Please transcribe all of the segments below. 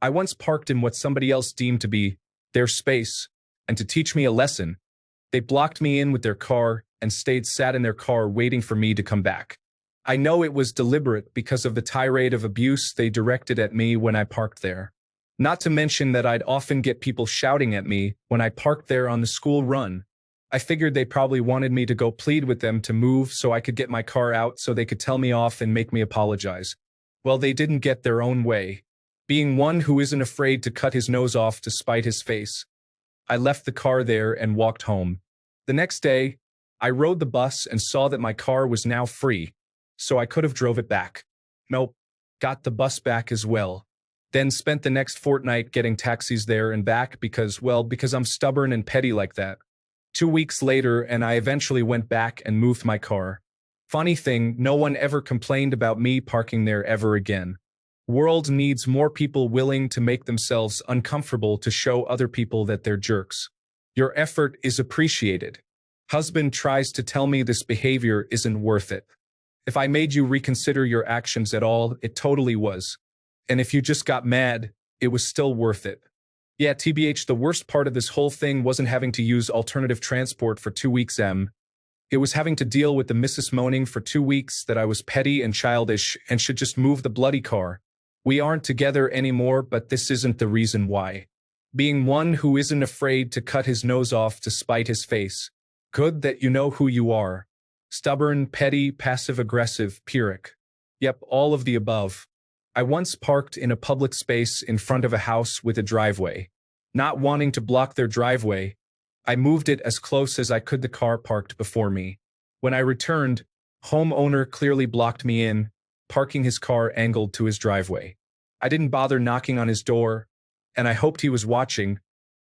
I once parked in what somebody else deemed to be their space, and to teach me a lesson, they blocked me in with their car and sat in their car waiting for me to come back. I know it was deliberate because of the tirade of abuse they directed at me when I parked there. Not to mention that I'd often get people shouting at me when I parked there on the school run. I figured they probably wanted me to go plead with them to move so I could get my car out so they could tell me off and make me apologize. Well, they didn't get their own way. Being one who isn't afraid to cut his nose off to spite his face, I left the car there and walked home. The next day, I rode the bus and saw that my car was now free, so I could have drove it back. Nope, got the bus back as well. Then spent the next fortnight getting taxis there and back because I'm stubborn and petty like that. 2 weeks later, and I eventually went back and moved my car. Funny thing, no one ever complained about me parking there ever again. World needs more people willing to make themselves uncomfortable to show other people that they're jerks. Your effort is appreciated. Husband tries to tell me this behavior isn't worth it. If I made you reconsider your actions at all, it totally was. And if you just got mad, it was still worth it. Yeah, TBH, the worst part of this whole thing wasn't having to use alternative transport for 2 weeks. It was having to deal with the missus moaning for 2 weeks that I was petty and childish and should just move the bloody car. We aren't together anymore, but this isn't the reason why. Being one who isn't afraid to cut his nose off to spite his face. Good that you know who you are. Stubborn, petty, passive-aggressive, Pyrrhic. Yep, all of the above. I once parked in a public space in front of a house with a driveway. Not wanting to block their driveway, I moved it as close as I could the car parked before me. When I returned, homeowner clearly blocked me in, parking his car angled to his driveway. I didn't bother knocking on his door, and I hoped he was watching,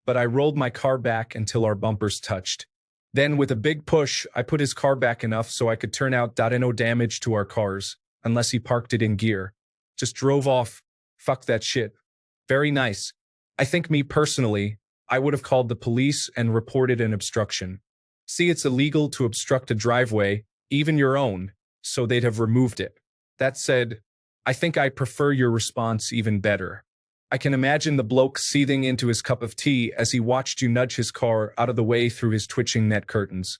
but I rolled my car back until our bumpers touched. Then, with a big push, I put his car back enough so I could turn out no damage to our cars, unless he parked it in gear. Just drove off. Fuck that shit. Very nice. I think me personally, I would have called the police and reported an obstruction. See, it's illegal to obstruct a driveway, even your own, so they'd have removed it. That said, I think I prefer your response even better. I can imagine the bloke seething into his cup of tea as he watched you nudge his car out of the way through his twitching net curtains.